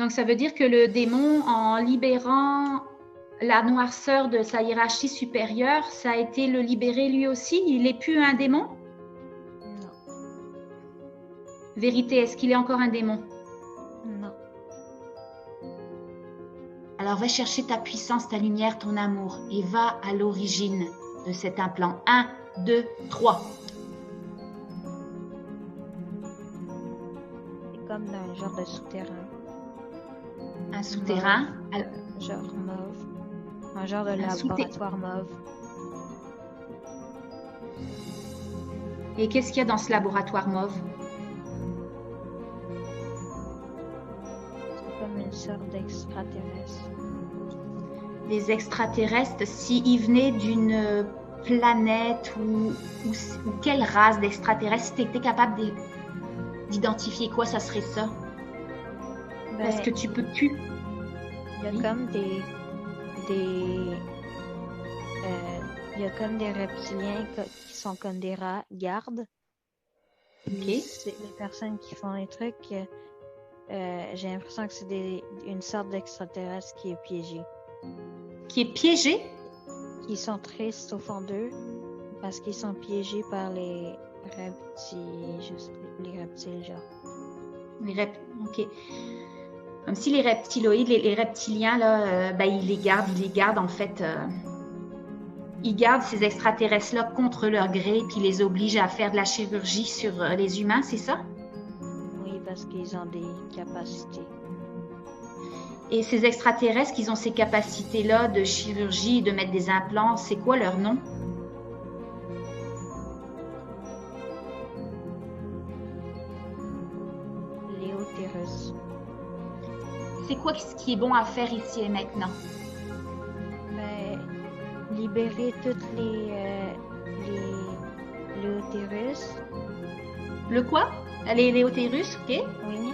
Donc ça veut dire que le démon, en libérant la noirceur de sa hiérarchie supérieure, ça a été le libérer lui aussi? Il est plus un démon? Non, Vérité, est-ce qu'il est encore un démon? non. Alors va chercher ta puissance, ta lumière, ton amour et va à l'origine de cet implant. 1, 2, 3. C'est comme dans un genre de souterrain. Un souterrain. Genre mauve. Un genre de Un laboratoire mauve. Et qu'est-ce qu'il y a dans ce laboratoire mauve? C'est comme une sorte d'extraterrestre. Les extraterrestres, s'ils venaient d'une planète ou quelle race d'extraterrestres, si tu étais capable d'identifier quoi, ça serait ça? Parce que tu peux plus. Il y a comme des il y a comme des reptiliens qui sont comme des gardes. Ok. C'est les personnes qui font les trucs. J'ai l'impression que c'est une sorte d'extraterrestre qui est piégé. Qui est piégé? Qui sont tristes au fond d'eux parce qu'ils sont piégés par les reptiles, les reptiles, genre. Ok. Comme si les reptiloïdes, les reptiliens, là, ils les gardent en fait. Ils gardent ces extraterrestres-là contre leur gré, puis les obligent à faire de la chirurgie sur les humains, c'est ça? Oui, parce qu'ils ont des capacités. Et ces extraterrestres qui ont ces capacités-là de chirurgie, de mettre des implants, c'est quoi leur nom? Léotérus. C'est quoi ce qui est bon à faire ici et maintenant? Libérer toutes les Léotérus. Le quoi? Les Léotérus, ok? Oui.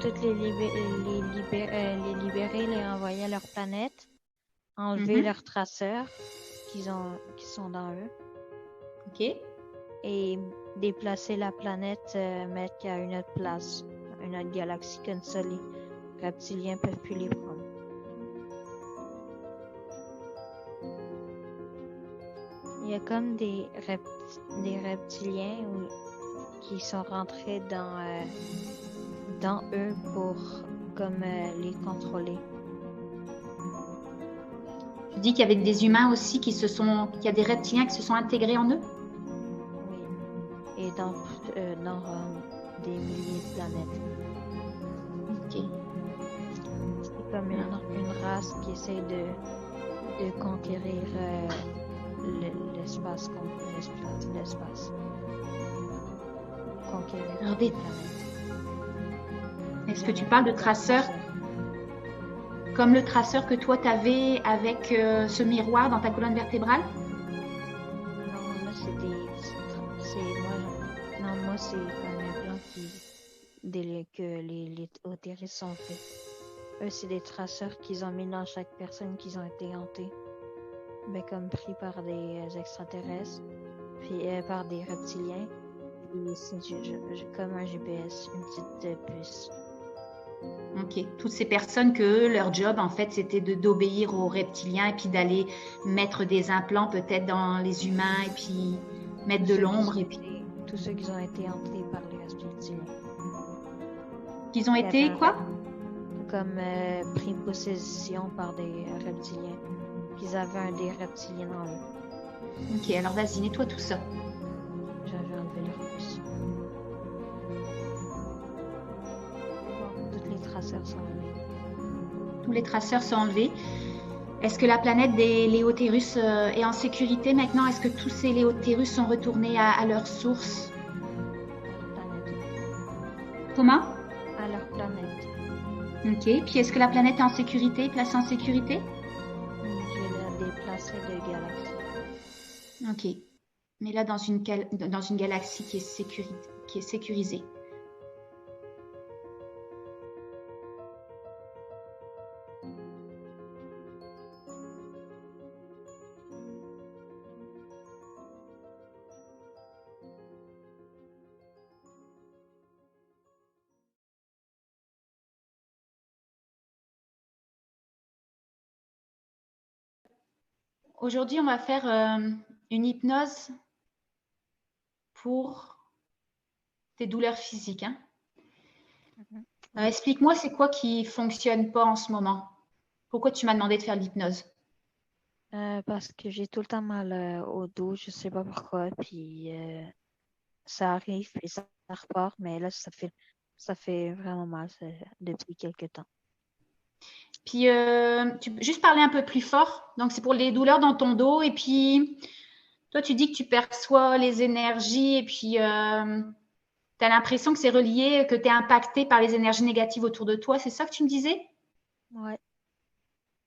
Toutes les libérer, les renvoyer à leur planète, enlever leurs traceurs qui sont dans eux. Ok. Et déplacer la planète, mettre à une autre place, une autre galaxie, comme ça les reptiliens peuvent plus les prendre. Il y a comme des reptiliens qui sont rentrés dans eux pour comme les contrôler. Tu dis qu'il y avait des humains aussi qu'il y a des reptiliens qui se sont intégrés en eux? Oui. Et dans des milliers de planètes. Ok. C'est comme une race qui essaie de conquérir l'espace. Conquérir des planètes. Est-ce que tu parles de traceurs? Comme le traceur que toi, tu avais avec ce miroir dans ta colonne vertébrale? Non, là, moi, c'est comme un plan que les Léotérus ont fait. Eux, c'est des traceurs qu'ils ont mis dans chaque personne qui ont été hantés. Comme pris par des extraterrestres, puis par des reptiliens. Puis c'est comme un GPS, une petite puce. Ok. Toutes ces personnes que leur job, en fait, c'était d'obéir aux reptiliens et puis d'aller mettre des implants peut-être dans les humains et puis mettre de l'ombre. Tous ceux qui ont été hantés par les reptiliens. Qu'ils ont été quoi? Comme pris possession par des reptiliens. Qu'ils avaient des reptiliens en eux. Ok, alors vas-y, nettoie tout ça. J'avais enlevé leur puce. Tous les traceurs sont enlevés. Tous les traceurs sont enlevés. Est-ce que la planète des Léotérus est en sécurité maintenant? Est-ce que tous ces Léotérus sont retournés à leur source? Comment? À leur planète. Ok. Puis est-ce que la planète est en sécurité, placée en sécurité? Je l'ai déplacée de galaxie. Ok. Mais là, dans une galaxie qui est sécurisée. Aujourd'hui, on va faire une hypnose pour tes douleurs physiques. Hein. Oui. Explique-moi, c'est quoi qui fonctionne pas en ce moment? Pourquoi tu m'as demandé de faire l'hypnose? Parce que j'ai tout le temps mal au dos, je sais pas pourquoi, puis ça arrive et ça repart, mais là, ça fait vraiment mal depuis quelques temps. Puis, tu peux juste parler un peu plus fort. Donc, c'est pour les douleurs dans ton dos. Et puis, toi, tu dis que tu perçois les énergies et puis tu as l'impression que c'est relié, que tu es impacté par les énergies négatives autour de toi. C'est ça que tu me disais? Ouais,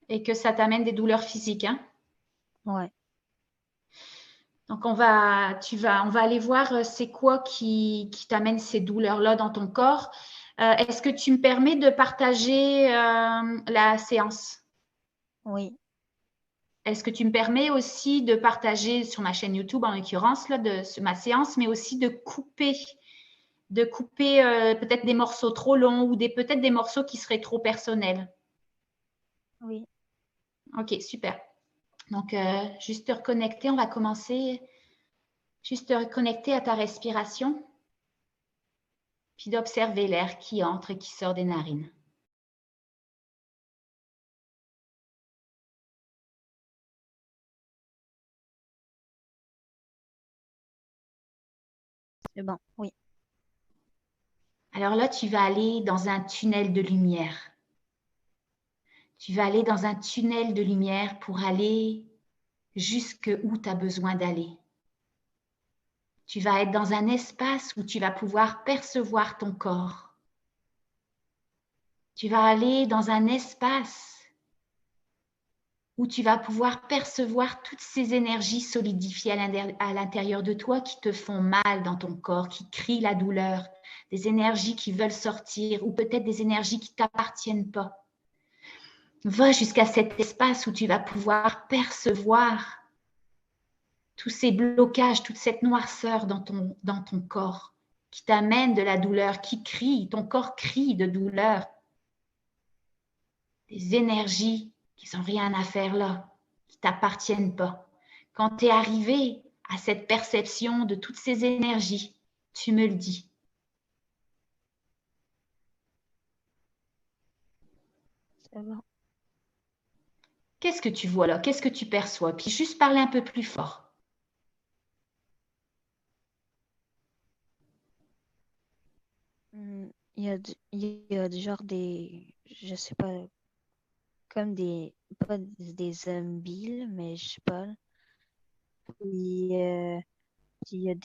Et que ça t'amène des douleurs physiques. Hein? ouais. Donc, on va aller voir c'est quoi qui t'amène ces douleurs-là dans ton corps. Est-ce que tu me permets de partager la séance? Oui, Est-ce que tu me permets aussi de partager sur ma chaîne YouTube, en l'occurrence, là, ma séance, mais aussi de couper peut-être des morceaux trop longs ou peut-être des morceaux qui seraient trop personnels? oui. Ok, super. Donc, juste te reconnecter, on va commencer. Juste te reconnecter à ta respiration, puis d'observer l'air qui entre et qui sort des narines. C'est bon, oui. Alors là, tu vas aller dans un tunnel de lumière. Tu vas aller dans un tunnel de lumière pour aller jusque où tu as besoin d'aller. Tu vas être dans un espace où tu vas pouvoir percevoir ton corps. Tu vas aller dans un espace où tu vas pouvoir percevoir toutes ces énergies solidifiées à l'intérieur de toi qui te font mal dans ton corps, qui crient la douleur, des énergies qui veulent sortir ou peut-être des énergies qui ne t'appartiennent pas. Va jusqu'à cet espace où tu vas pouvoir percevoir tous ces blocages, toute cette noirceur dans ton corps qui t'amène de la douleur, qui crie, ton corps crie de douleur. Des énergies qui n'ont rien à faire là, qui ne t'appartiennent pas. Quand tu es arrivé à cette perception de toutes ces énergies, tu me le dis. C'est bon. Qu'est-ce que tu vois là? Qu'est-ce que tu perçois? Puis juste parler un peu plus fort. Il y a du genre je sais pas, comme pas des zombies, là, mais je sais pas. Puis, puis il y a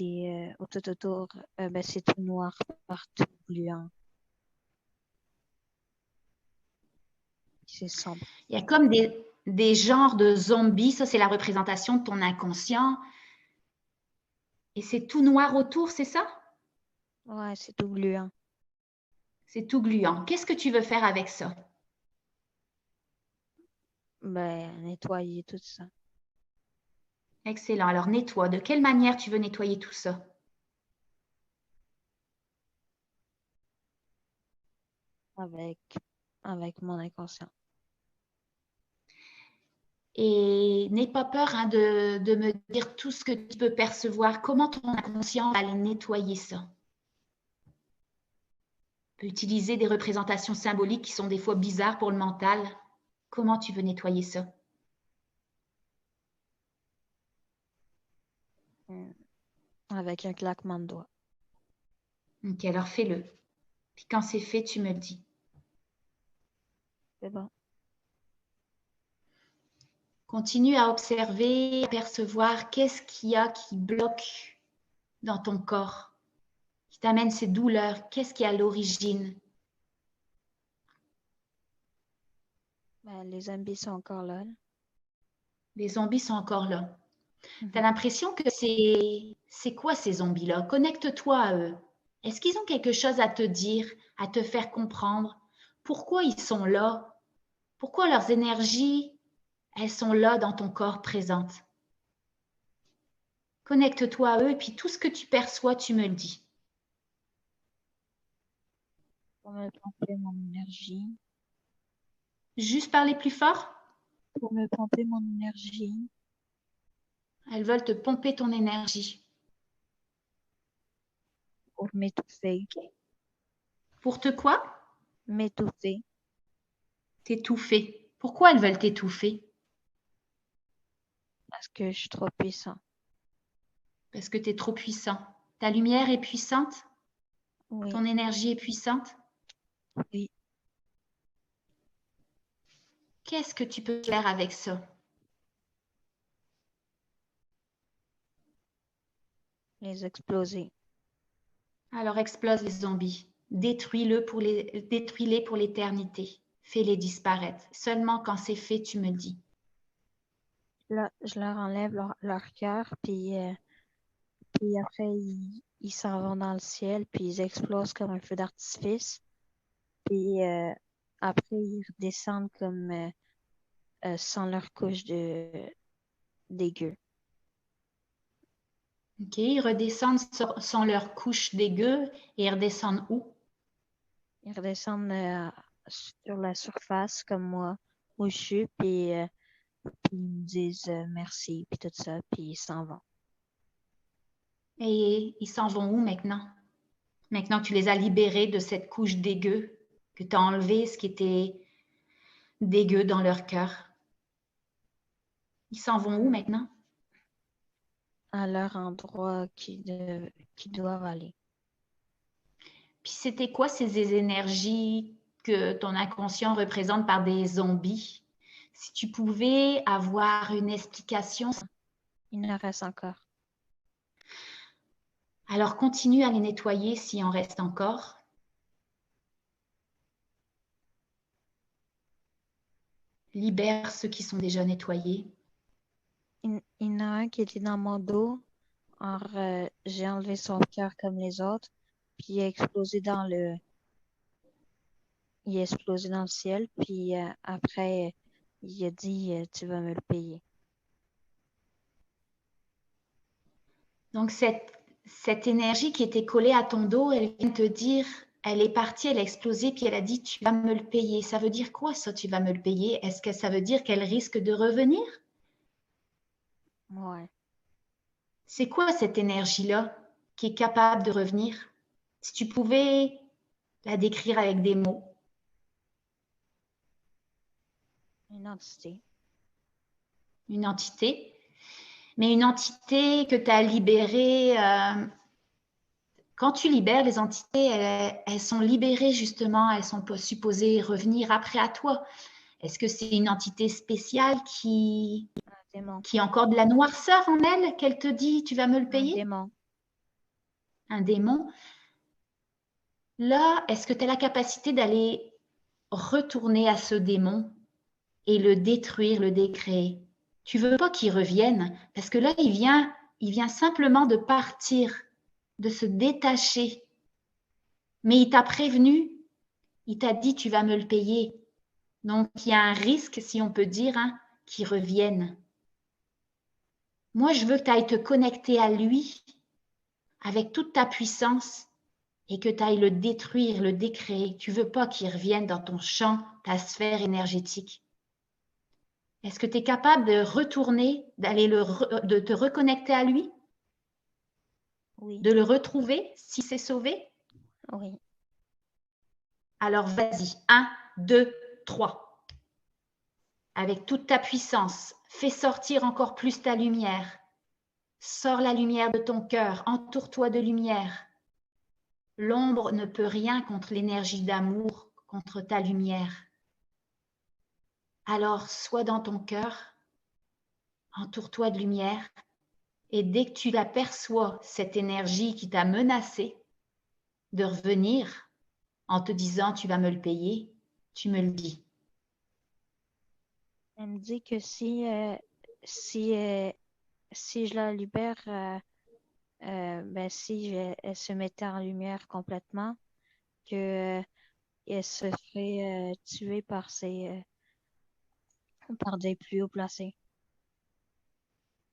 tout autour, ben, c'est tout noir partout, gluant. C'est sombre. Il y a comme des genres de zombies, ça c'est la représentation de ton inconscient. Et c'est tout noir autour, c'est ça? Ouais, c'est tout gluant. C'est tout gluant. Qu'est-ce que tu veux faire avec ça? Ben, nettoyer tout ça. Excellent. Alors nettoie. De quelle manière tu veux nettoyer tout ça? avec, avec mon inconscient. Et n'aie pas peur hein, de me dire tout ce que tu peux percevoir. Comment ton inconscient va aller nettoyer ça? Tu peux utiliser des représentations symboliques qui sont des fois bizarres pour le mental. Comment tu veux nettoyer ça? Mm. Avec un claquement de doigts. Ok, alors fais-le. Puis quand c'est fait, tu me le dis. C'est bon. Continue à observer, à percevoir qu'est-ce qu'il y a qui bloque dans ton corps, qui t'amène ces douleurs. Qu'est-ce qui est à l'origine? Ben, les zombies sont encore là. Les zombies sont encore là. Tu as Mhm. l'impression que c'est quoi ces zombies-là? Connecte-toi à eux. Est-ce qu'ils ont quelque chose à te dire, à te faire comprendre? Pourquoi ils sont là? Pourquoi leurs énergies, elles sont là dans ton corps présentes? Connecte-toi à eux et puis tout ce que tu perçois, tu me le dis. Pour me pomper mon énergie. Juste parler plus fort? Pour me pomper mon énergie. Elles veulent te pomper ton énergie. Pour m'étouffer. Pour te quoi? M'étouffer. T'étouffer. Pourquoi elles veulent t'étouffer? Parce que je suis trop puissant. Parce que tu es trop puissant. Ta lumière est puissante? Oui. Ton énergie est puissante? Oui. Qu'est-ce que tu peux faire avec ça? Les exploser. Alors explose les zombies. Détruis-les pour l'éternité. Fais-les disparaître. Seulement quand c'est fait, tu me dis. Là, je leur enlève leur cœur, puis après, ils s'en vont dans le ciel, puis ils explosent comme un feu d'artifice. Puis après, ils redescendent comme sans leur couche dégueu. OK, ils redescendent sans leur couche dégueu et ils redescendent où? Ils redescendent sur la surface comme moi, où je suis, puis ils me disent merci, puis tout ça, puis ils s'en vont. Et ils s'en vont où maintenant? Maintenant que tu les as libérés de cette couche dégueu, que tu as enlevé ce qui était dégueu dans leur cœur. Ils s'en vont où maintenant? À leur endroit qui doivent aller. Puis c'était quoi ces énergies que ton inconscient représente par des zombies? Si tu pouvais avoir une explication, Il en reste encore. alors continue à les nettoyer s'il en reste encore. Libère ceux qui sont déjà nettoyés. Il y en a un qui était dans mon dos. Alors, j'ai enlevé son cœur comme les autres, puis il a explosé il a explosé dans le ciel, puis après, il a dit tu vas me le payer. Donc cette énergie qui était collée à ton dos, elle vient te dire, elle est partie, elle a explosé, puis elle a dit, tu vas me le payer. Ça veut dire quoi ça, tu vas me le payer? Est-ce que ça veut dire qu'elle risque de revenir? Ouais. C'est quoi cette énergie-là qui est capable de revenir? Si tu pouvais la décrire avec des mots. Une entité. Une entité, mais une entité que tu as libérée. Quand tu libères les entités, elles sont libérées justement, elles sont pas supposées revenir après à toi. Est-ce que c'est une entité spéciale Un démon. qui a encore de la noirceur en elle, qu'elle te dit tu vas me le Un payer? démon. Un démon. Là, est-ce que tu as la capacité d'aller retourner à ce démon et le détruire, le décréer? Tu veux pas qu'il revienne parce que là, il vient simplement de partir, de se détacher. Mais il t'a prévenu, il t'a dit tu vas me le payer. Donc il y a un risque, si on peut dire, hein, qu'il revienne. Moi, je veux que tu ailles te connecter à lui avec toute ta puissance et que tu ailles le détruire, le décréer. Tu veux pas qu'il revienne dans ton champ, ta sphère énergétique. Est-ce que tu es capable de retourner, de te reconnecter à lui, Oui. de le retrouver si c'est sauvé? Oui. Alors vas-y, 1, 2, 3. Avec toute ta puissance, fais sortir encore plus ta lumière. Sors la lumière de ton cœur, entoure-toi de lumière. L'ombre ne peut rien contre l'énergie d'amour, contre ta lumière. Alors sois dans ton cœur, entoure-toi de lumière, et dès que tu l'aperçois, cette énergie qui t'a menacé de revenir en te disant tu vas me le payer, tu me le dis. Elle me dit que si, si je la libère, ben si elle se mettait en lumière complètement, que elle se ferait tuer par des plus haut placés.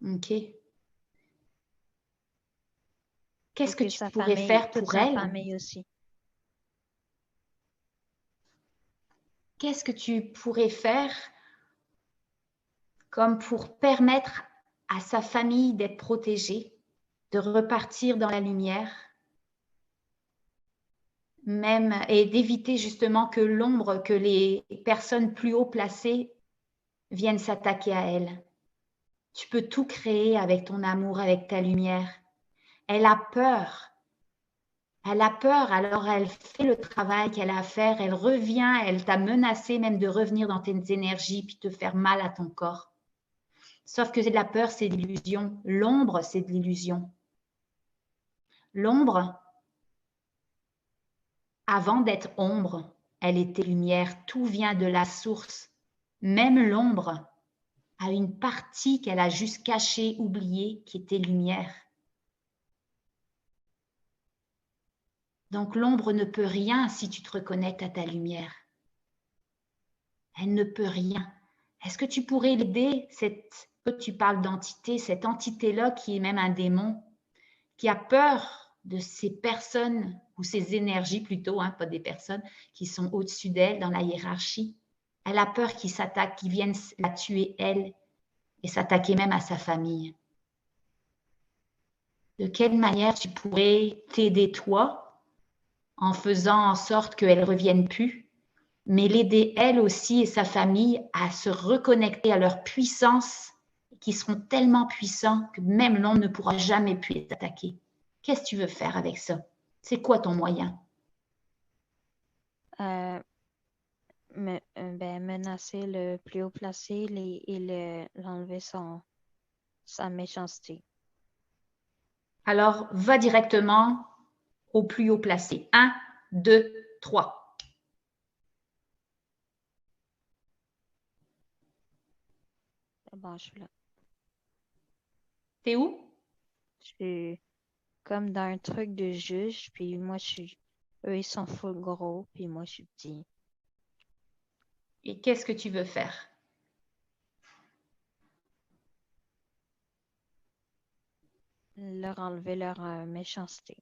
Ok. Et Qu'est-ce que que tu sa pourrais famille, faire toute pour sa elle? famille aussi. Qu'est-ce que tu pourrais faire comme pour permettre à sa famille d'être protégée, de repartir dans la lumière, même et d'éviter justement que l'ombre, que les personnes plus haut placées viennent s'attaquer à elle. Tu peux tout créer avec ton amour, avec ta lumière. Elle a peur. Elle a peur, alors elle fait le travail qu'elle a à faire, elle revient, elle t'a menacé même de revenir dans tes énergies puis te faire mal à ton corps. Sauf que la peur, c'est de l'illusion. L'ombre, c'est de l'illusion. L'ombre, avant d'être ombre, elle était lumière. Tout vient de la source. Même l'ombre a une partie qu'elle a juste cachée, oubliée, qui était lumière. Donc l'ombre ne peut rien si tu te reconnectes à ta lumière. Elle ne peut rien. Est-ce que tu pourrais l'aider, tu parles d'entité, cette entité-là qui est même un démon, qui a peur de ces personnes, ou ces énergies plutôt, hein, pas des personnes, qui sont au-dessus d'elle dans la hiérarchie. Elle a peur qu'ils s'attaquent, qu'ils viennent la tuer elle et s'attaquer même à sa famille. De quelle manière tu pourrais t'aider toi en faisant en sorte qu'elle ne revienne plus, mais l'aider elle aussi et sa famille à se reconnecter à leur puissance, qui seront tellement puissants que même l'ombre ne pourra jamais plus les attaquer. Qu'est-ce que tu veux faire avec ça? C'est quoi ton moyen? Menacer le plus haut placé et l'enlever sa méchanceté. Alors, va directement au plus haut placé. 1, 2, 3. Bon, je suis là. T'es où? Je suis comme dans un truc de juge, puis moi, eux, ils sont full gros, puis moi, je suis petit. Et qu'est-ce que tu veux faire? Leur enlever leur méchanceté.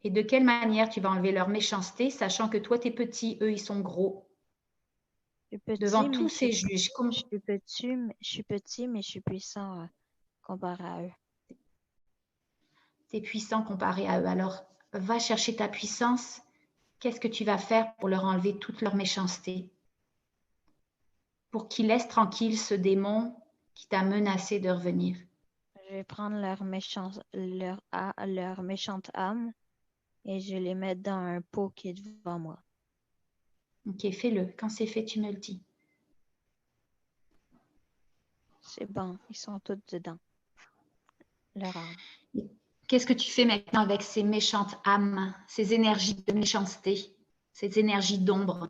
Et de quelle manière tu vas enlever leur méchanceté, sachant que toi, t'es petit, eux, ils sont gros. Je suis Devant petit, mais tous ces juges, je suis petit, mais je suis puissant comparé à eux. t'es puissant comparé à eux. Alors, va chercher ta puissance. Qu'est-ce que tu vas faire pour leur enlever toute leur méchanceté? Pour qu'ils laissent tranquille ce démon qui t'a menacé de revenir. Je vais prendre leur méchante âme et je les mettre dans un pot qui est devant moi. Ok, fais-le. Quand c'est fait, tu me le dis. C'est bon, ils sont tous dedans. Leur âme. Qu'est-ce que tu fais maintenant avec ces méchantes âmes, ces énergies de méchanceté, ces énergies d'ombre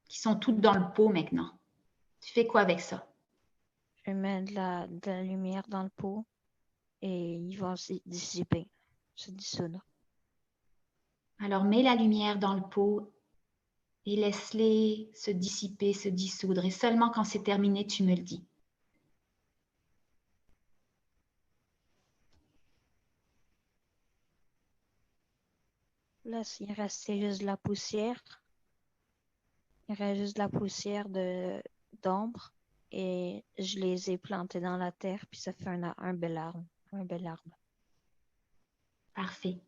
qui sont toutes dans le pot maintenant? Tu fais quoi avec ça? Je mets de la lumière dans le pot et ils vont se dissiper, se dissoudre. Alors mets la lumière dans le pot et laisse-les se dissiper, se dissoudre. Et seulement quand c'est terminé, tu me le dis. Là, il restait juste de la poussière. Il reste juste de la poussière d'ombre et je les ai plantés dans la terre puis ça fait un bel arbre. Un bel arbre. Parfait.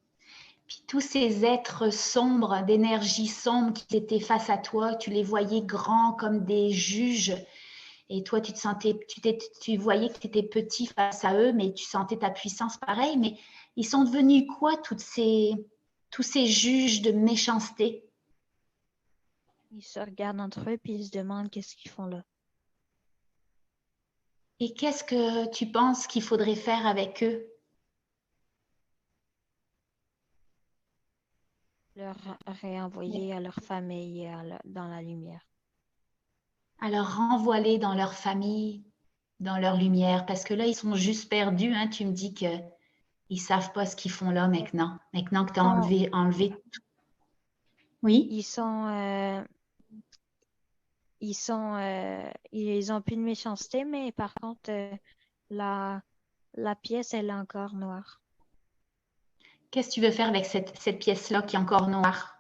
Puis tous ces êtres sombres, d'énergie sombre qui étaient face à toi, tu les voyais grands comme des juges. Et toi, tu te sentais, tu voyais que tu étais petit face à eux, mais tu sentais ta puissance pareil. Mais ils sont devenus quoi, tous ces juges de méchanceté? Ils se regardent entre eux puis ils se demandent qu'est-ce qu'ils font là. Et qu'est-ce que tu penses qu'il faudrait faire avec eux? Leur réenvoyer à leur famille et dans la lumière. Alors renvoie-les dans leur famille, dans leur lumière, parce que là, ils sont juste perdus. Hein. Tu me dis qu'ils ne savent pas ce qu'ils font là maintenant. Maintenant que tu as enlevé tout. Oui? Ils ont plus de méchanceté, mais par contre, la pièce, elle est encore noire. Qu'est-ce que tu veux faire avec cette pièce-là qui est encore noire?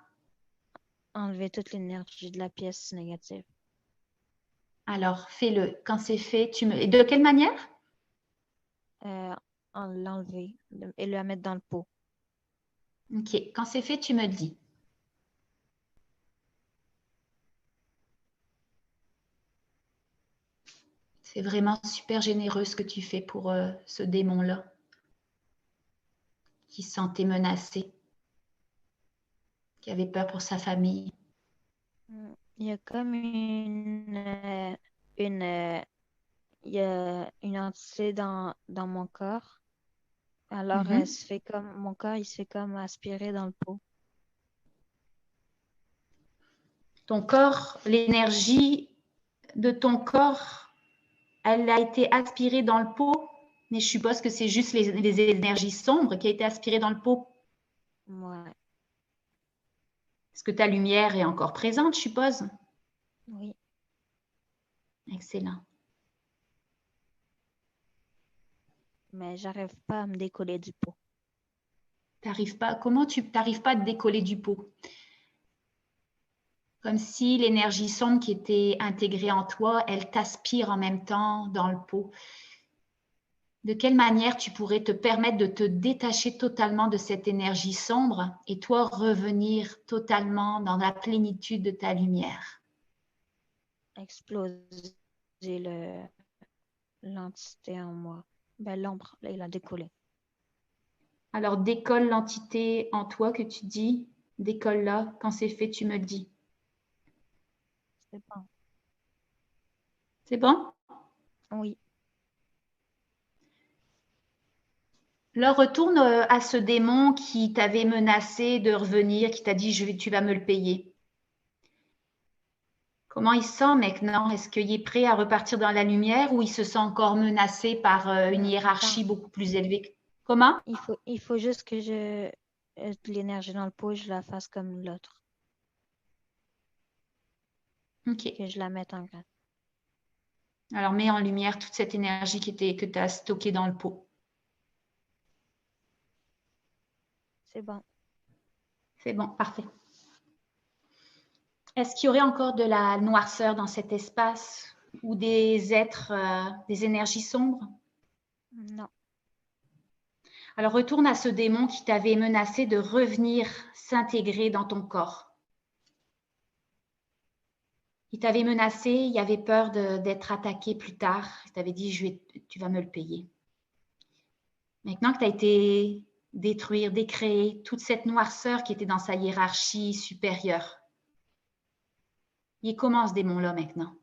Enlever toute l'énergie de la pièce négative. Alors, fais-le. Quand c'est fait, tu me... Et de quelle manière? En l'enlever et le mettre dans le pot. Ok. Quand c'est fait, tu me dis. C'est vraiment super généreux ce que tu fais pour ce démon-là qui se sentait menacé, qui avait peur pour sa famille. Il y a comme il y a une entité dans mon corps. Alors, Mhm. mon corps, il se fait comme aspirer dans le pot. Ton corps, l'énergie de ton corps, elle a été aspirée dans le pot, mais je suppose que c'est juste les énergies sombres qui ont été aspirées dans le pot. Ouais, Est-ce que ta lumière est encore présente, je suppose? oui. Excellent. Mais j'arrive pas à me décoller du pot. T'arrives pas, comment tu n'arrives pas à te décoller du pot? Comme si l'énergie sombre qui était intégrée en toi, elle t'aspire en même temps dans le pot. De quelle manière tu pourrais te permettre de te détacher totalement de cette énergie sombre et toi revenir totalement dans la plénitude de ta lumière? Exploser l'entité en moi. Ben, l'ombre, là, il a décollé. Alors décolle l'entité en toi que tu dis, décolle-la. Quand c'est fait, tu me le dis. C'est bon. C'est bon? Oui. Là, retourne à ce démon qui t'avait menacé de revenir, qui t'a dit tu vas me le payer. Comment il se sent maintenant? Est-ce qu'il est prêt à repartir dans la lumière ou il se sent encore menacé par une Attends, hiérarchie beaucoup plus élevée? Comment? il faut juste que l'énergie dans le pot, je la fasse comme l'autre. Ok. Que je la mette en grain. Alors mets en lumière toute cette énergie que tu as stockée dans le pot. C'est bon. C'est bon, parfait. Est-ce qu'il y aurait encore de la noirceur dans cet espace ou des êtres, des énergies sombres? Non. Alors retourne à ce démon qui t'avait menacé de revenir s'intégrer dans ton corps. Il t'avait menacé, il avait peur d'être attaqué plus tard. Il t'avait dit, tu vas me le payer. Maintenant que tu as été détruire, décréer toute cette noirceur qui était dans sa hiérarchie supérieure, il est comment ce démon-là maintenant?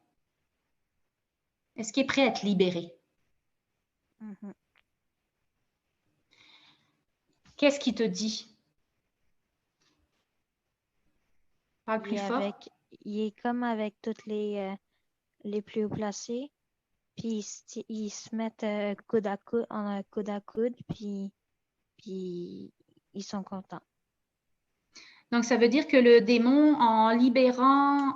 Est-ce qu'il est prêt à être libéré? Mhm. Qu'est-ce qu'il te dit? Parle Il plus est fort. il est comme avec toutes les plus haut placés. Puis ils se mettent coude à coude, puis ils sont contents. Donc, ça veut dire que le démon, en libérant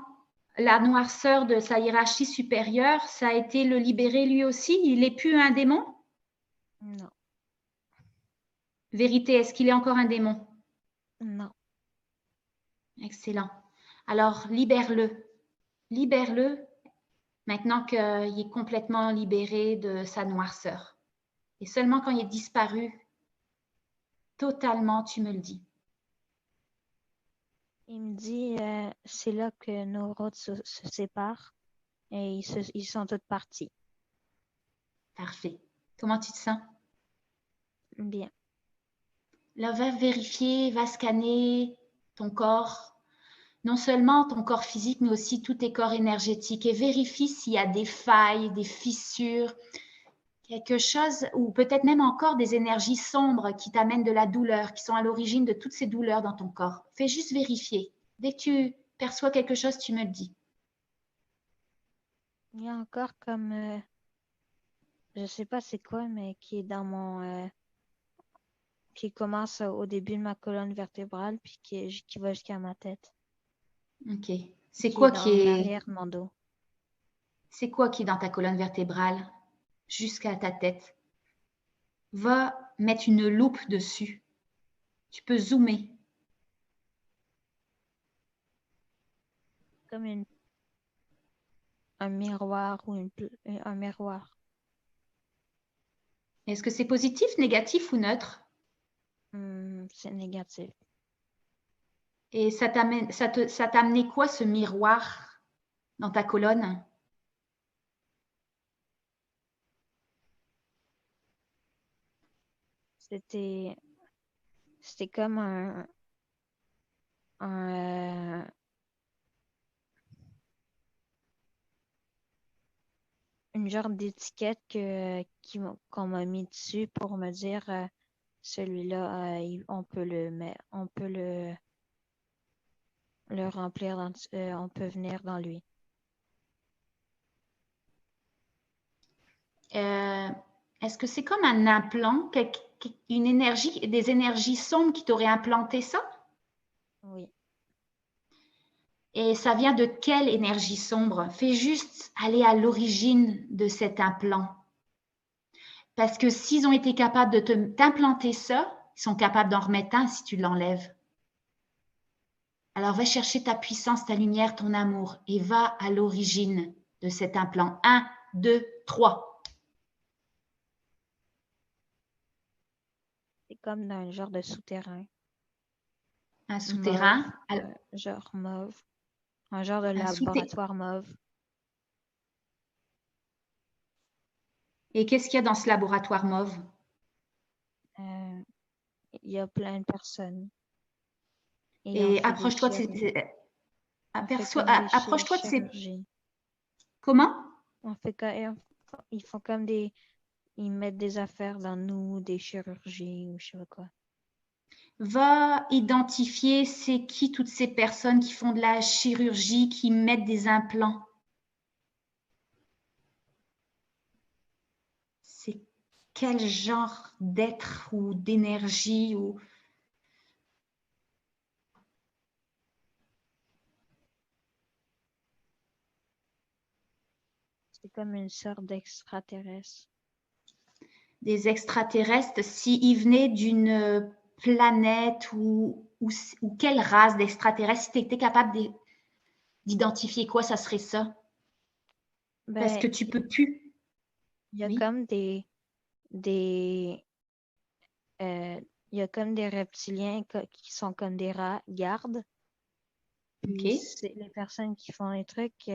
la noirceur de sa hiérarchie supérieure, ça a été le libérer lui aussi? Il n'est plus un démon? Non, Vérité, est-ce qu'il est encore un démon? non. Excellent. Alors, libère-le. Libère-le maintenant qu'il est complètement libéré de sa noirceur. Et seulement quand il est disparu, totalement, tu me le dis. Il me dit, c'est là que nos routes se séparent et ils sont toutes partis. Parfait. Comment tu te sens? Bien. Là, va vérifier, va scanner ton corps, non seulement ton corps physique, mais aussi tous tes corps énergétiques et vérifie s'il y a des failles, des fissures, quelque chose, ou peut-être même encore des énergies sombres qui t'amènent de la douleur, qui sont à l'origine de toutes ces douleurs dans ton corps. Fais juste vérifier. Dès que tu perçois quelque chose, tu me le dis. Il y a encore comme, je sais pas c'est quoi, mais qui est dans qui commence au début de ma colonne vertébrale, puis qui va jusqu'à ma tête, Ok. C'est qui est quoi dans l'arrière de mon dos. c'est quoi qui est dans ta colonne vertébrale jusqu'à ta tête? Va mettre une loupe dessus. Tu peux zoomer. Comme une, un miroir ou un miroir. Est-ce que c'est positif, négatif ou neutre? C'est négatif. Et ça t'a amené quoi ce miroir dans ta colonne? C'était comme un, une genre d'étiquette qu'on m'a mis dessus pour me dire celui-là, on peut on peut le remplir, on peut venir dans lui. Est-ce que c'est comme un implant, une énergie, des énergies sombres qui t'auraient implanté ça? Oui. Et ça vient de quelle énergie sombre? Fais juste aller à l'origine de cet implant. Parce que s'ils ont été capables de t'implanter ça, ils sont capables d'en remettre un si tu l'enlèves. Alors va chercher ta puissance, ta lumière, ton amour et va à l'origine de cet implant. 1, 2, 3. C'est comme dans un genre de souterrain. Un Mauve, souterrain. genre mauve. Un genre de Un souterrain. laboratoire mauve. Et qu'est-ce qu'il y a dans ce laboratoire mauve? Il y a plein de personnes. Et on Et fait des approche-toi de on fait comme des approche-toi de ces. chirurgies. Comment? On fait ils font comme ils mettent des affaires dans nous, des chirurgies ou je sais pas quoi. Va identifier c'est qui toutes ces personnes qui font de la chirurgie, qui mettent des implants. C'est quel genre d'être ou d'énergie ou. C'est comme une sorte d'extraterrestre. Des extraterrestres, s'ils venaient d'une planète ou quelle race d'extraterrestres, si tu étais capable d'identifier quoi, ça serait ça. Parce Ben, que tu peux plus. il y a Oui. comme des il y a comme des reptiliens qui sont comme des gardes. OK. Puis c'est les personnes qui font les trucs,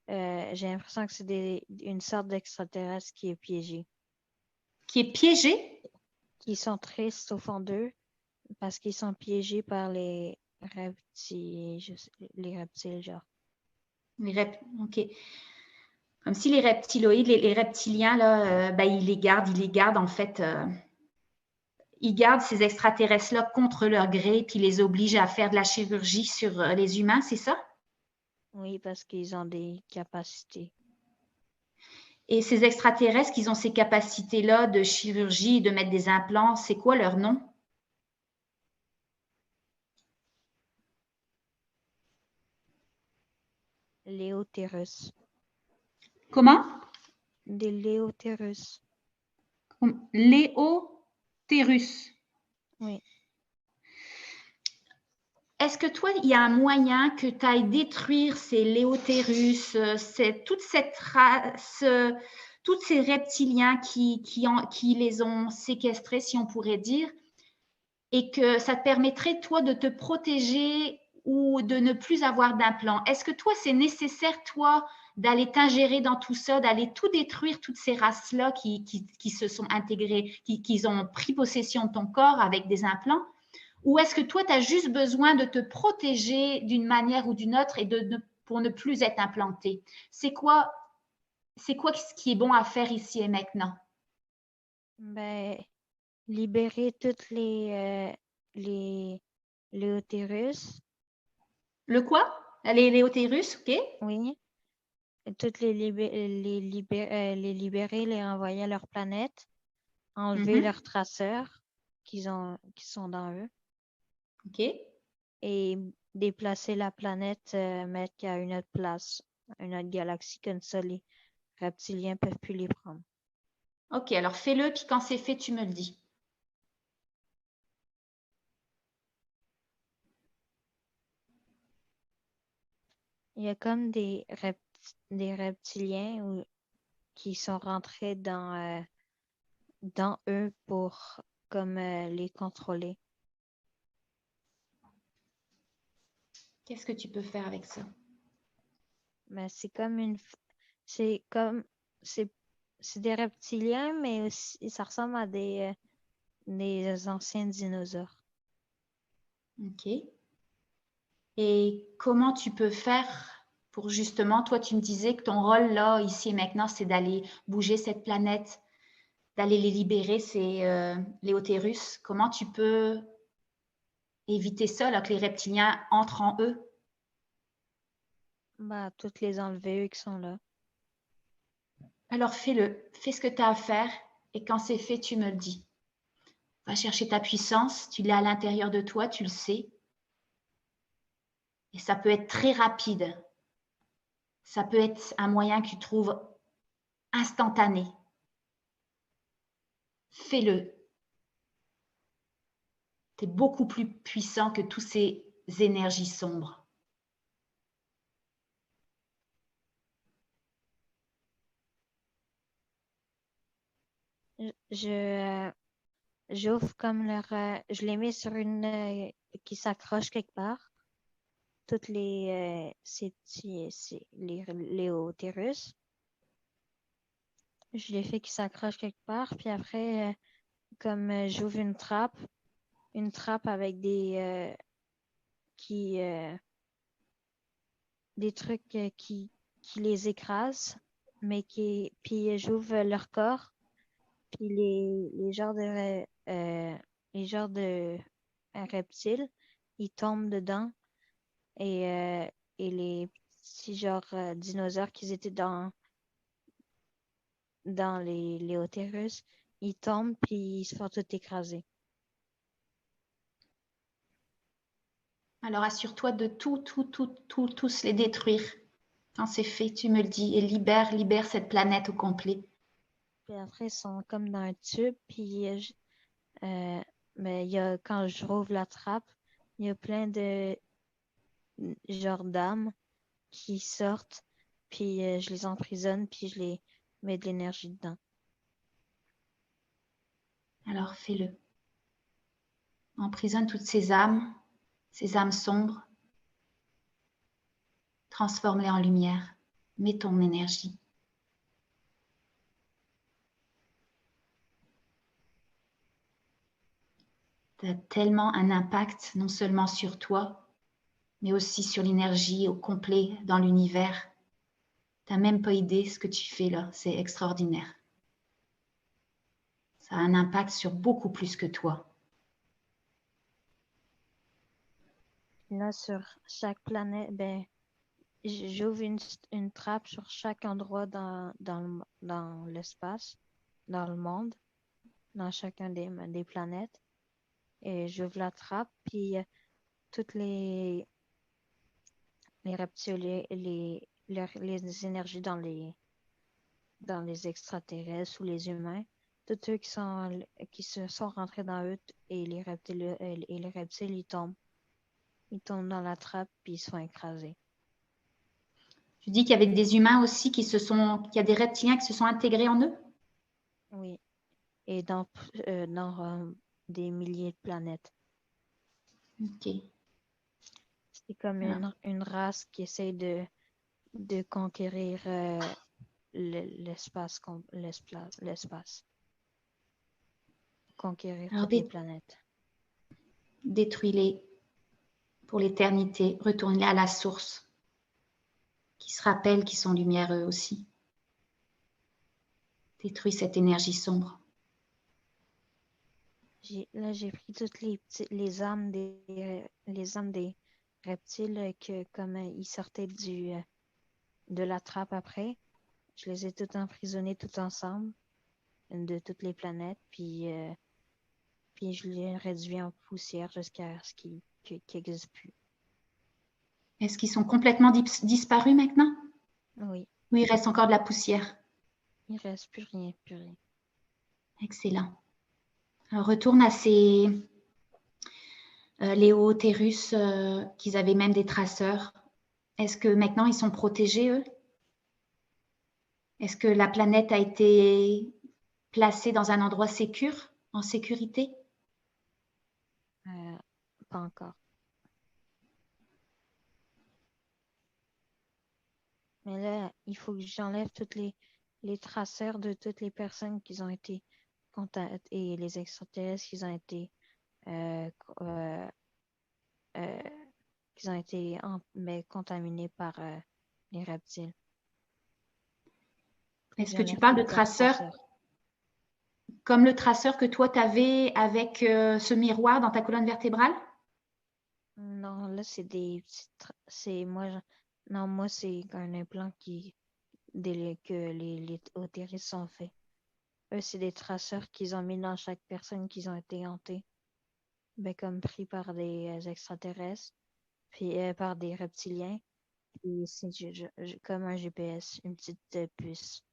j'ai l'impression que c'est une sorte d'extraterrestre qui est piégé. Qui est piégé. Qui sont tristes au fond d'eux parce qu'ils sont piégés par les reptiles, les reptiles, genre. OK. Comme si les reptiloïdes, les reptiliens, là, ben, ils les gardent en fait. Ils gardent ces extraterrestres-là contre leur gré, puis ils les obligent à faire de la chirurgie sur les humains, c'est ça? Oui, parce qu'ils ont des capacités. Et ces extraterrestres qui ont ces capacités-là de chirurgie, de mettre des implants, c'est quoi leur nom? Léotérus. Comment? Des Léotérus. Léotérus. Oui. Est-ce que toi, il y a un moyen que tu ailles détruire ces Léotérus, toute cette race, tous ces reptiliens qui les ont séquestrés, si on pourrait dire, et que ça te permettrait, toi, de te protéger ou de ne plus avoir d'implant? Est-ce que toi, c'est nécessaire, toi, d'aller t'ingérer dans tout ça, d'aller tout détruire, toutes ces races-là qui se sont intégrées, qui ont pris possession de ton corps avec des implants? Ou est-ce que toi, tu as juste besoin de te protéger d'une manière ou d'une autre et pour ne plus être implanté? C'est quoi ce qui est bon à faire ici et maintenant? Ben, libérer toutes les Léotérus. Le quoi? Les Léotérus, OK? Oui. Toutes les libérer, les envoyer à leur planète, enlever Mhm. leurs traceurs qui sont dans eux OK. et déplacer la planète, mettre à une autre place, une autre galaxie, comme ça les reptiliens peuvent plus les prendre. OK, alors fais-le, puis quand c'est fait, tu me le dis. Il y a comme des reptiliens qui sont rentrés dans eux pour comme les contrôler. Qu'est-ce que tu peux faire avec ça? Mais c'est comme c'est comme c'est des reptiliens, mais aussi ça ressemble à des anciens dinosaures. Ok. Et comment tu peux faire pour justement, toi, tu me disais que ton rôle là, ici et maintenant, c'est d'aller bouger cette planète, d'aller les libérer, c'est les Otérus. Comment tu peux éviter ça, là, que les reptiliens entrent en eux? Bah, toutes les enlever, eux qui sont là. Alors fais-le, fais ce que tu as à faire et quand c'est fait, tu me le dis. Va chercher ta puissance, tu l'as à l'intérieur de toi, tu le sais. Et ça peut être très rapide. Ça peut être un moyen que tu trouves instantané. Fais-le. Tu es beaucoup plus puissant que toutes ces énergies sombres. J'ouvre comme je les mets sur une qui s'accroche quelque part. Toutes les utérus. Je les fais qui s'accrochent quelque part. Puis après, comme j'ouvre une trappe avec des trucs qui les écrasent, puis j'ouvre leur corps. Puis les genres de reptiles, ils tombent dedans et, euh, et les petits dinosaures qui étaient dans les utérus, ils tombent puis ils se font tout écraser. Alors assure-toi de tous les détruire. Quand c'est fait, tu me le dis et libère cette planète au complet. Puis après, ils sont comme dans un tube, puis mais quand je rouvre la trappe, il y a plein de genres d'âmes qui sortent, puis je les emprisonne, puis je les mets de l'énergie dedans. Alors fais-le. Emprisonne toutes ces âmes sombres. Transforme-les en lumière. Mets ton énergie. Tu as tellement un impact, non seulement sur toi, mais aussi sur l'énergie au complet dans l'univers. Tu n'as même pas idée ce que tu fais là. C'est extraordinaire. Ça a un impact sur beaucoup plus que toi. Là, sur chaque planète, ben, j'ouvre une trappe sur chaque endroit dans l'espace, dans le monde, dans chacun des planètes. Et j'ouvre la trappe, puis toutes les reptiles, les énergies dans les extraterrestres ou les humains, tous ceux qui se sont rentrés dans eux et les reptiles, ils tombent. Ils tombent dans la trappe puis ils sont écrasés. Tu dis qu'il y avait des humains aussi qu'il y a des reptiliens qui se sont intégrés en eux? Oui. Et dans des milliers de planètes. Ok. C'est comme une race qui essaie de conquérir l'espace. Conquérir Alors toutes les planètes. détruis-les pour l'éternité. Retourne-les à la source. Qui se rappellent qu'ils sont lumière eux aussi. Détruis cette énergie sombre. J'ai pris toutes les âmes des reptiles que comme ils sortaient de la trappe après. Je les ai toutes emprisonnés tout ensemble de toutes les planètes, puis je les réduis en poussière jusqu'à ce qu'ils n'existent plus. Est-ce qu'ils sont complètement disparus maintenant? Oui. Ou il reste encore de la poussière? Il ne reste plus rien, plus rien. Excellent. Alors, retourne à ces Léotérus qu'ils avaient même des traceurs. Est-ce que maintenant ils sont protégés, eux? Est-ce que la planète a été placée dans un endroit sécure, en sécurité? Pas encore. Mais là, il faut que j'enlève les traceurs de toutes les personnes qui ont été contactées et les extraterrestres qui ont été mais contaminés par les reptiles. Est-ce que tu parles de traceurs comme le traceur que toi, tu avais avec ce miroir dans ta colonne vertébrale? Non, là, c'est moi, c'est un implant que les autéristes ont fait. Eux, c'est des traceurs qu'ils ont mis dans chaque personne qui ont été hantées. Ben, comme pris par des extraterrestres, puis par des reptiliens. Puis c'est comme un GPS, une petite puce.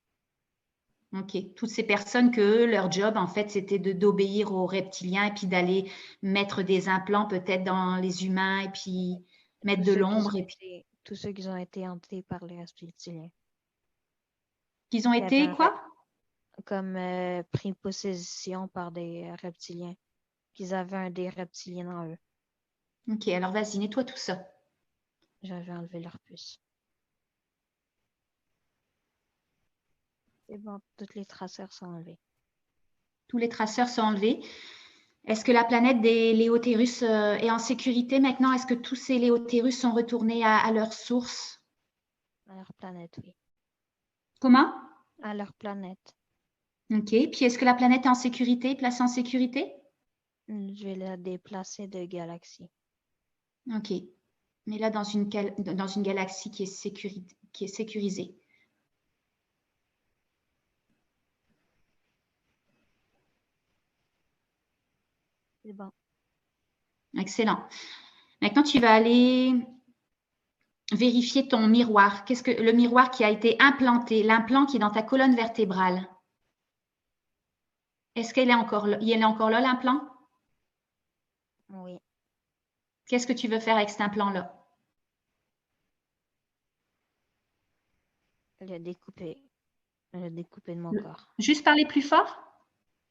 OK. Toutes ces personnes que eux, leur job, en fait, c'était d'obéir aux reptiliens et puis d'aller mettre des implants peut-être dans les humains et puis mettre de l'ombre. Tous ceux qui ont été hantés par les reptiliens. Qu'ils ont été quoi? Comme pris possession par des reptiliens. Qu'ils avaient des reptiliens en eux. OK, alors vas-y, nettoie tout ça. J'avais enlevé leur puce. C'est bon, tous les traceurs sont enlevés. Tous les traceurs sont enlevés. Est-ce que la planète des Léotérus est en sécurité maintenant? Est-ce que tous ces Léotérus sont retournés à leur source? À leur planète, oui. Comment? À leur planète. OK. Puis est-ce que la planète est en sécurité, placée en sécurité? Je vais la déplacer de galaxie. OK. Mais là, dans une galaxie qui est sécurisée. C'est bon. Excellent. Maintenant, tu vas aller vérifier ton miroir. Qu'est-ce que le miroir qui a été implanté, l'implant qui est dans ta colonne vertébrale? Est-ce qu'il est encore là, l'implant? Oui. Qu'est-ce que tu veux faire avec cet implant-là? Le découper. Le découper de mon corps. Juste parler plus fort?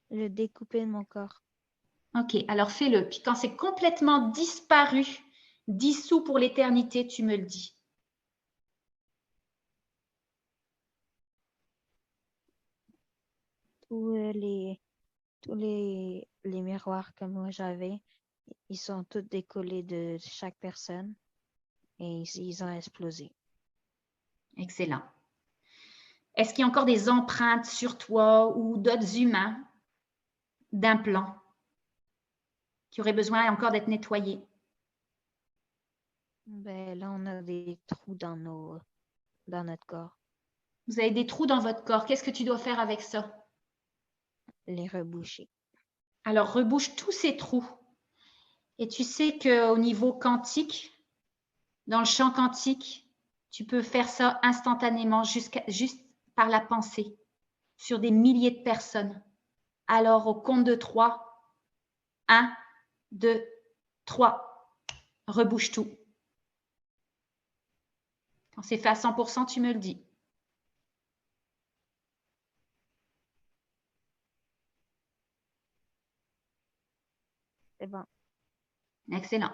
Le découper de mon corps. OK, alors fais-le. Puis quand c'est complètement disparu, dissous pour l'éternité, tu me le dis. Tous les miroirs que moi j'avais, ils sont tous décollés de chaque personne et ils ont explosé. Excellent. Est-ce qu'il y a encore des empreintes sur toi ou d'autres humains d'implants qui auraient besoin encore d'être nettoyés? Ben, là, on a des trous dans notre corps. Vous avez des trous dans votre corps. Qu'est-ce que tu dois faire avec ça? Les reboucher. Alors, rebouche tous ces trous. Et tu sais qu'au niveau quantique, dans le champ quantique, tu peux faire ça instantanément, juste par la pensée, sur des milliers de personnes. Alors, au compte de 3, 1, 2, 3, rebouche tout. Quand c'est fait à 100%, tu me le dis. C'est bon. Excellent.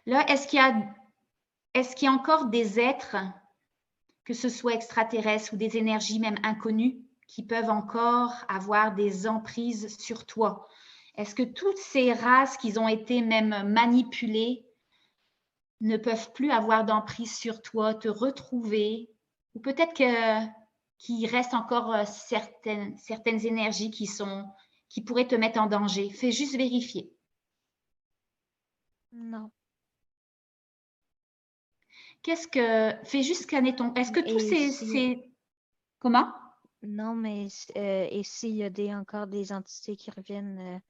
Là, est-ce qu'il y a encore des êtres, que ce soit extraterrestres ou des énergies même inconnues, qui peuvent encore avoir des emprises sur toi? Est-ce que toutes ces races qui ont été même manipulées ne peuvent plus avoir d'emprise sur toi, te retrouver? Ou peut-être qu'il reste encore certaines énergies qui pourraient te mettre en danger? Fais juste vérifier. Non. Fais juste scanner ton. Est-ce que tous ces. Comment? Non, mais et s'il y a encore des entités qui reviennent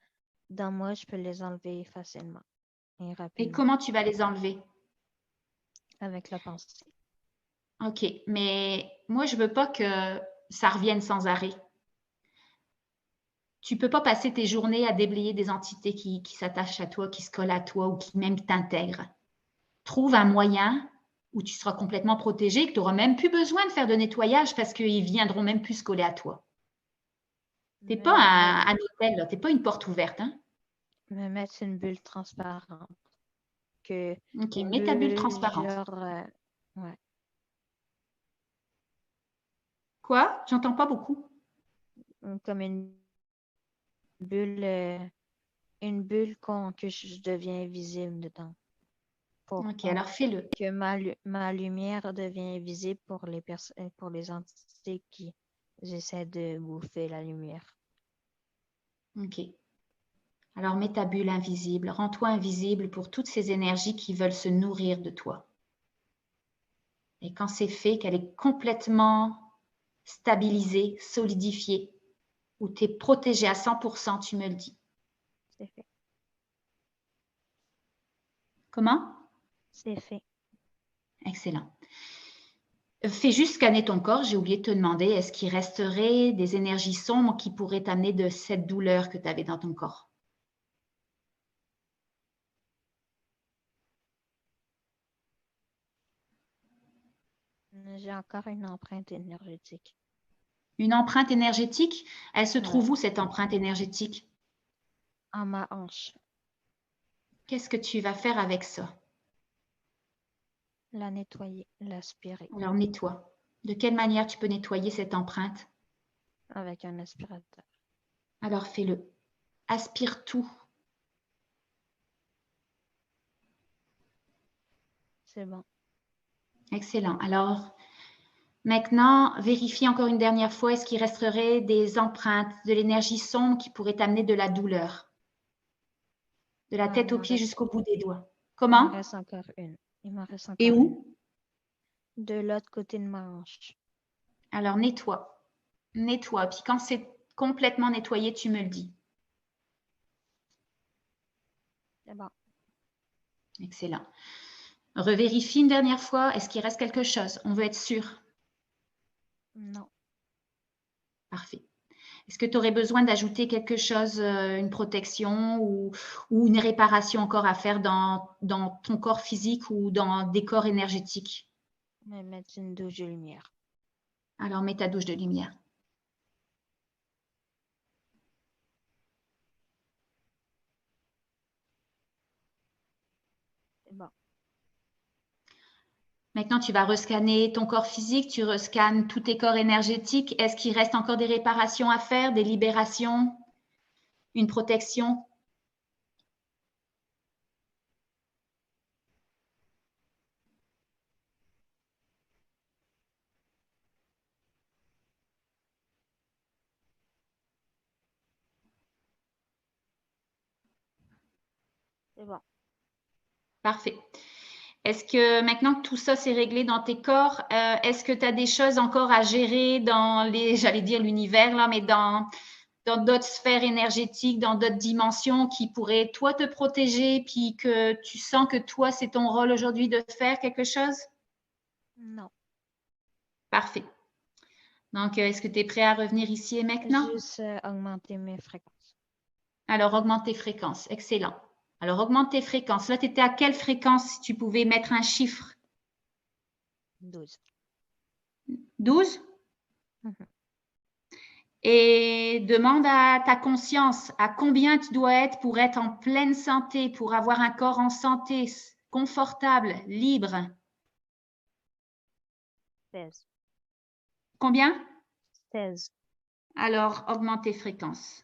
dans moi, je peux les enlever facilement et Et rapidement. comment tu vas les enlever? Avec la pensée. OK, mais moi, je veux pas que ça revienne sans arrêt. Tu peux pas passer tes journées à déblayer des entités qui s'attachent à toi, qui se collent à toi ou qui même t'intègrent. Trouve un moyen où tu seras complètement protégé, que tu n'auras même plus besoin de faire de nettoyage parce qu'ils ne viendront même plus se coller à toi. Tu n'es pas un hôtel, tu n'es pas une porte ouverte. Hein? Me mettre une bulle transparente. Que OK, mets ta bulle transparente. genre, ouais. Quoi? J'entends pas beaucoup. Comme une bulle que je deviens invisible dedans. Pour OK, alors fais-le. que ma lumière devient invisible pour les entités qui essaient de bouffer la lumière. OK. Alors mets ta bulle invisible, rends-toi invisible pour toutes ces énergies qui veulent se nourrir de toi. Et quand c'est fait, qu'elle est complètement stabilisée, solidifiée, où tu es protégé à 100%, tu me le dis. C'est fait. Comment? C'est fait. Excellent. Fais juste scanner ton corps. J'ai oublié de te demander, est-ce qu'il resterait des énergies sombres qui pourraient t'amener de cette douleur que tu avais dans ton corps? J'ai encore une empreinte énergétique. Une empreinte énergétique? Elle se trouve Ouais. où, cette empreinte énergétique? En ma hanche. Qu'est-ce que tu vas faire avec ça? La nettoyer, l'aspirer. Alors, nettoie. De quelle manière tu peux nettoyer cette empreinte? Avec un aspirateur. Alors, fais-le. Aspire tout. C'est bon. Excellent. Alors, maintenant, vérifie encore une dernière fois, est-ce qu'il resterait des empreintes, de l'énergie sombre qui pourrait t'amener de la douleur? De la Non, tête il aux m'en pieds reste- jusqu'au bout des doigts. Il m'en Comment? reste encore une. Il m'en reste Et encore une. où? De l'autre côté de ma hanche. Alors, nettoie. Nettoie. Puis quand c'est complètement nettoyé, tu me le dis. C'est bon. Excellent. Revérifie une dernière fois. Est-ce qu'il reste quelque chose? On veut être sûr. Non. Parfait. Est-ce que tu aurais besoin d'ajouter quelque chose, une protection ou une réparation encore à faire dans ton corps physique ou dans des corps énergétiques? Me mettre une douche de lumière. Alors, mets ta douche de lumière. C'est bon. Maintenant, tu vas rescanner ton corps physique, tu rescannes tous tes corps énergétiques. Est-ce qu'il reste encore des réparations à faire, des libérations, une protection? C'est bon. Parfait. Est-ce que maintenant que tout ça c'est réglé dans tes corps, est-ce que tu as des choses encore à gérer dans j'allais dire l'univers là, mais dans d'autres sphères énergétiques, dans d'autres dimensions qui pourraient toi te protéger, puis que tu sens que toi c'est ton rôle aujourd'hui de faire quelque chose? Non. Parfait. Donc, est-ce que tu es prêt à revenir ici et maintenant? Juste augmenter mes fréquences. Alors, augmente tes fréquences. Excellent. Alors, augmente tes fréquences. Là, tu étais à quelle fréquence si tu pouvais mettre un chiffre? 12. 12? Mhm. Et demande à ta conscience à combien tu dois être pour être en pleine santé, pour avoir un corps en santé, confortable, libre. 16. Combien? 16. Alors, augmente tes fréquences.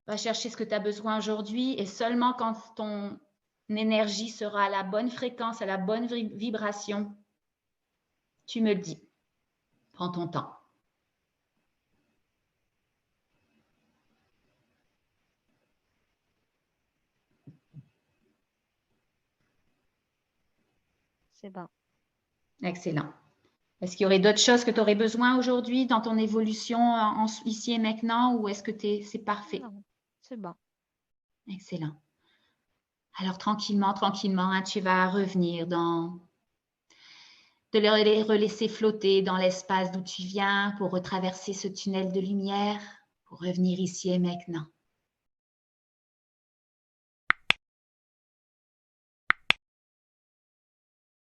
Va chercher ce que tu as besoin aujourd'hui et seulement quand ton énergie sera à la bonne fréquence, à la bonne vibration, tu me le dis. Prends ton temps. C'est bon. Excellent. Est-ce qu'il y aurait d'autres choses que tu aurais besoin aujourd'hui dans ton évolution ici et maintenant ou est-ce que c'est parfait? Non. C'est bon. Excellent. Alors tranquillement, tranquillement, hein, tu vas revenir de les relaisser flotter dans l'espace d'où tu viens pour retraverser ce tunnel de lumière, pour revenir ici et maintenant.